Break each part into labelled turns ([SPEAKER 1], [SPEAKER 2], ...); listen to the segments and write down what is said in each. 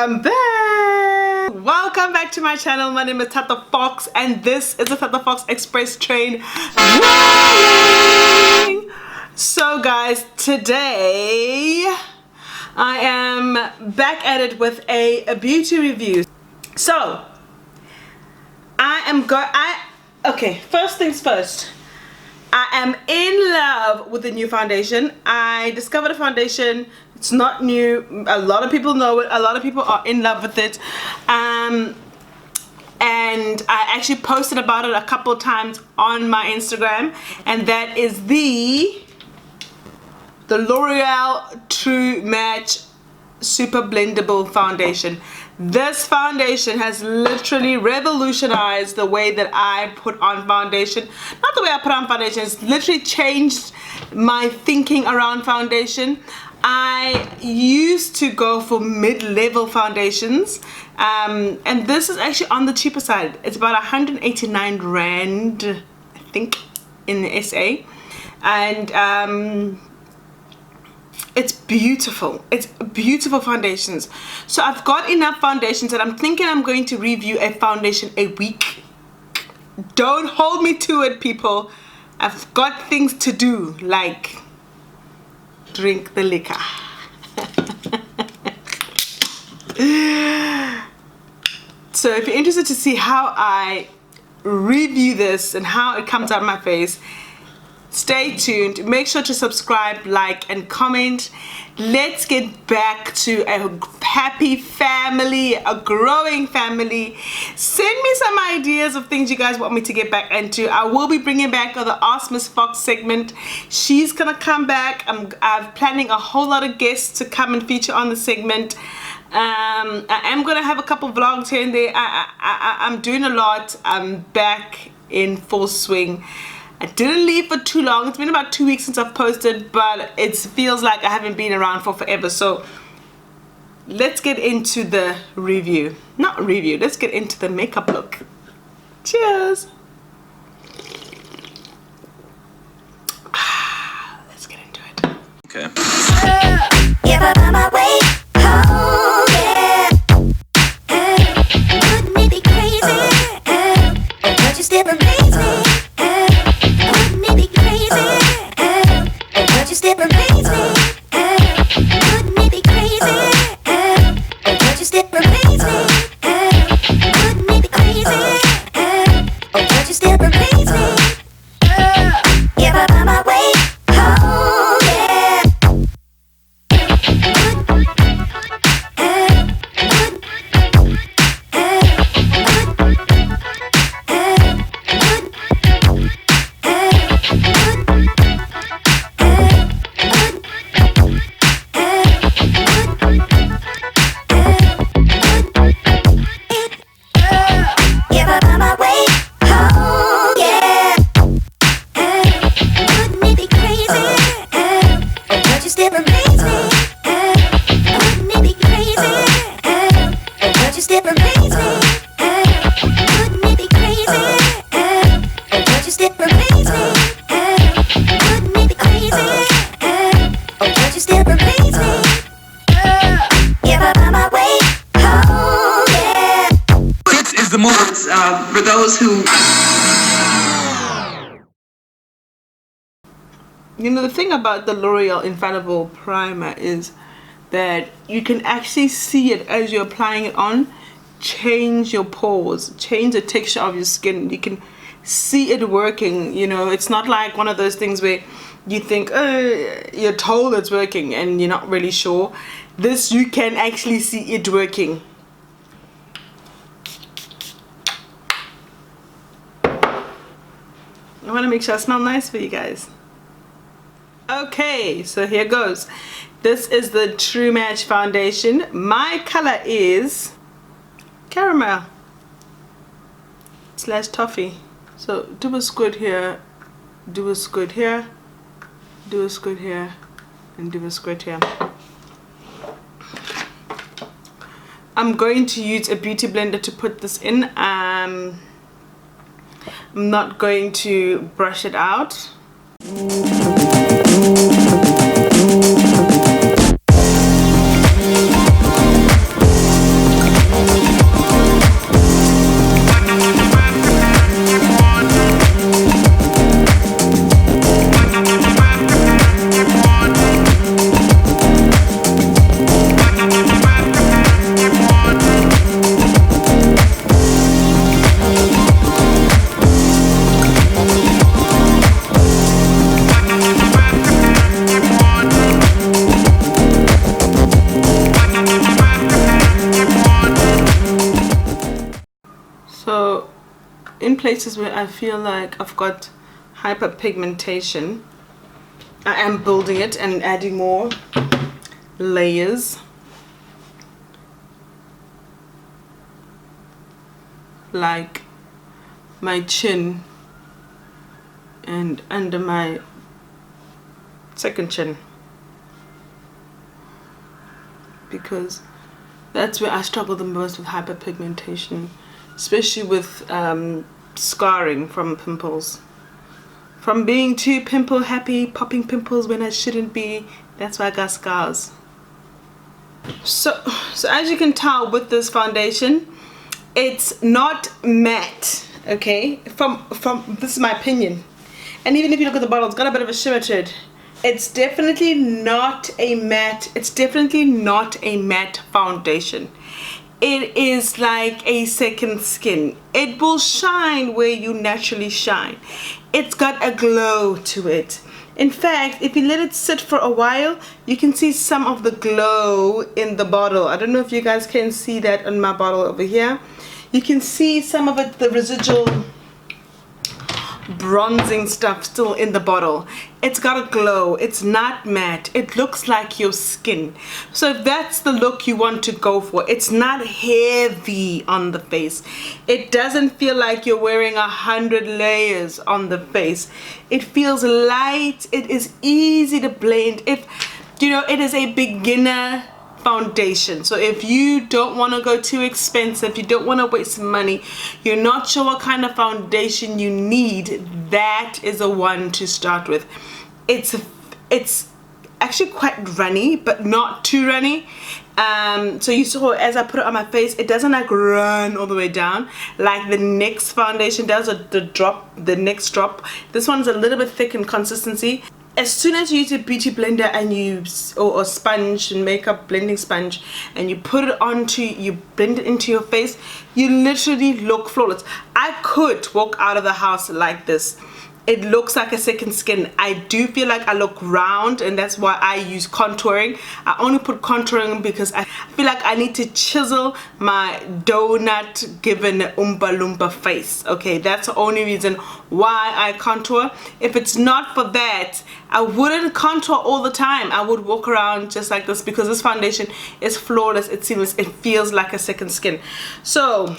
[SPEAKER 1] I'm back! Welcome back to my channel. My name is Tata Fox and this is the Tata Fox Express train rolling. So guys, today I am back at it with a beauty review. So okay, first things first. I am in love with the new foundation. I discovered a foundation. It's not new. A lot of people know it. A lot of people are in love with it. And I actually posted about it a couple times on my Instagram. And that is the L'Oreal True Match Super Blendable Foundation. This foundation has literally revolutionized the way that I put on foundation. Not the way I put on foundation, it's literally changed my thinking around foundation. I used to go for mid-level foundations, and this is actually on the cheaper side. It's about 189 Rand, I think, in the SA. And it's beautiful. It's beautiful foundations. So I've got enough foundations that I'm thinking I'm going to review a foundation a week. Don't hold me to it, people. I've got things to do, like drink the liquor. So if you're interested to see how I review this and how it comes out of my face, stay tuned. Make sure to subscribe, like, and comment. Let's get back to a happy family, a growing family. Send me some ideas of things you guys want me to get back into. I will be bringing back the Ask Miss Fox segment. She's gonna come back. I'm planning a whole lot of guests to come and feature on the segment. I am gonna have a couple vlogs here and there. I'm doing a lot. I'm back in full swing. I didn't leave for too long. It's been about 2 weeks since I've posted, but it feels like I haven't been around for forever. So let's get into the review. Not review, let's get into the makeup look. Cheers. Let's get into it.
[SPEAKER 2] Okay.
[SPEAKER 3] If I find my way home, yeah. Wouldn't it be crazy? Don't you still amaze me? Wouldn't it be crazy? Don't you still amaze me? Wouldn't it be crazy? Don't you still amaze me? Wouldn't it be crazy? Don't you still amaze me? If I find my way home, yeah.
[SPEAKER 4] For those who,
[SPEAKER 1] you know, the thing about the L'Oreal Infallible primer is that you can actually see it as you're applying it on change your pores, change the texture of your skin. You can see it working. You know, it's not like one of those things where you think, oh, you're told it's working and you're not really sure. This, you can actually see it working. I want to make sure I smell nice for you guys. Okay, so here goes. This is the True Match foundation. My color is caramel / toffee. So do a squid here, do a squid here, do a squid here, and do a squid here. I'm going to use a beauty blender to put this in. I'm not going to brush it out. in places where I feel like I've got hyperpigmentation, I am building it and adding more layers. Like my chin and under my second chin, because that's where I struggle the most with hyperpigmentation, especially with scarring from pimples, from being too pimple happy, popping pimples when I shouldn't be. That's why I got scars. So as you can tell with this foundation, it's not matte, okay? From this is my opinion, and even if you look at the bottle, it's got a bit of a shimmer to it. It's definitely not a matte. It's definitely not a matte foundation. It is like a second skin. It will shine where you naturally shine. It's got a glow to it. In fact, if you let it sit for a while, you can see some of the glow in the bottle. I don't know if you guys can see that on my bottle over here. You can see some of it, the residual bronzing stuff still in the bottle. It's got a glow. It's not matte. It looks like your skin. So if that's the look you want to go for, it's not heavy on the face. It doesn't feel like you're wearing 100 layers on the face. It feels light. It is easy to blend. If you know, it is a beginner foundation. So if you don't want to go too expensive, you don't want to waste money, you're not sure what kind of foundation you need, that is a one to start with. It's actually quite runny, but not too runny. So you saw as I put it on my face, it doesn't like run all the way down like the NYX foundation does, or the next drop. This one's a little bit thick in consistency. As soon as you use a beauty blender and or sponge and makeup blending sponge, and you put it onto, you blend it into your face, you literally look flawless. I could walk out of the house like this. It looks like a second skin. I do feel like I look round, and that's why I use contouring. I only put contouring because I feel like I need to chisel my donut given Oompa Loompa face. Okay, that's the only reason why I contour. If it's not for that, I wouldn't contour all the time. I would walk around just like this, because this foundation is flawless. It's seamless. It feels like a second skin. So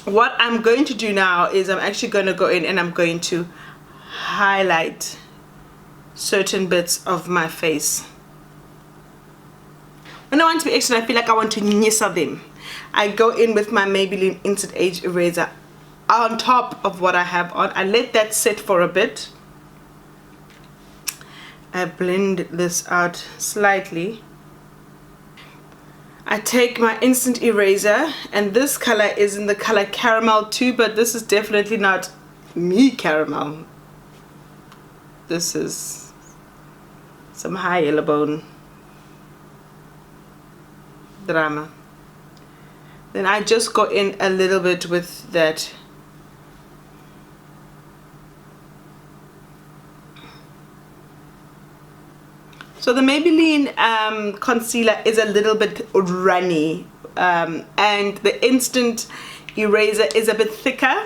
[SPEAKER 1] what I'm going to do now is I'm actually going to go in and I'm going to highlight certain bits of my face. When I want to be extra, I feel like I want to nyissa them. I go in with my Maybelline Instant Age Eraser on top of what I have on. I let that sit for a bit. I blend this out slightly. I take my Instant Eraser, and this color is in the color Caramel too, but this is definitely not me caramel. This is some high yellow bone drama. Then I just go in a little bit with that. So the Maybelline concealer is a little bit runny, and the Instant Eraser is a bit thicker.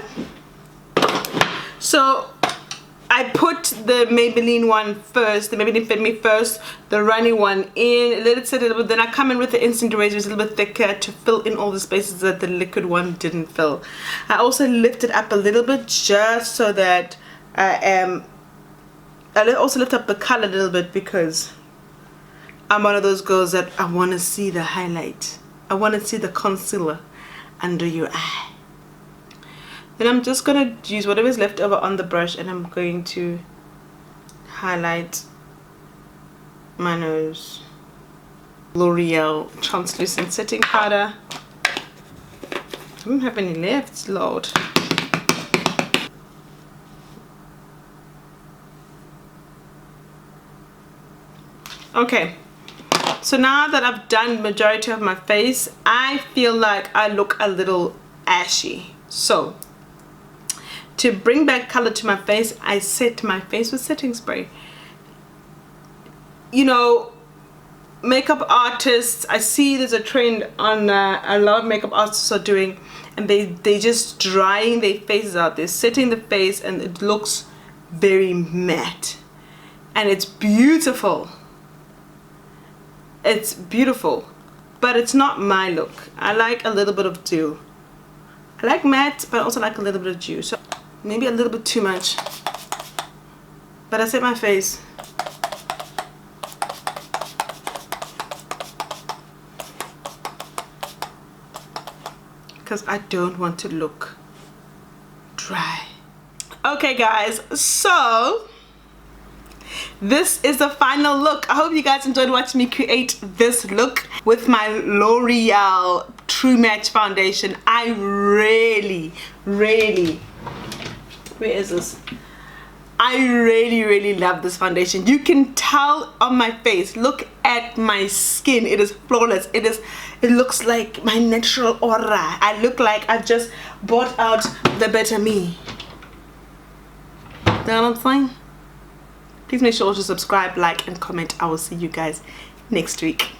[SPEAKER 1] So I put the Maybelline one first, the Maybelline Fit Me first, the runny one in, let it sit a little bit, then I come in with the Instant Eraser, it's a little bit thicker to fill in all the spaces that the liquid one didn't fill. I also lift it up a little bit just so that I also lift up the color a little bit, because I'm one of those girls that I want to see the highlight. I want to see the concealer under your eye. Then I'm just going to use whatever is left over on the brush, and I'm going to highlight my nose. L'Oreal translucent setting powder. I don't have any left, Lord. Okay, so now that I've done majority of my face, I feel like I look a little ashy. So to bring back color to my face, I set my face with setting spray. You know, makeup artists, I see there's a trend on a lot of makeup artists are doing, and they just drying their faces out. They're setting the face and it looks very matte, and it's beautiful. It's beautiful, but it's not my look. I like a little bit of dew. I like matte, but I also like a little bit of dew, so maybe a little bit too much, but I set my face. Because I don't want to look dry. Okay guys, so this is the final look. I hope you guys enjoyed watching me create this look with my L'Oreal True Match foundation. I really, where is this? I really love this foundation. You can tell on my face. Look at my skin. It is flawless. It looks like my natural aura. I look like I've just brought out the better me. You know what I'm saying? Please make sure to subscribe, like, and comment. I will see you guys next week.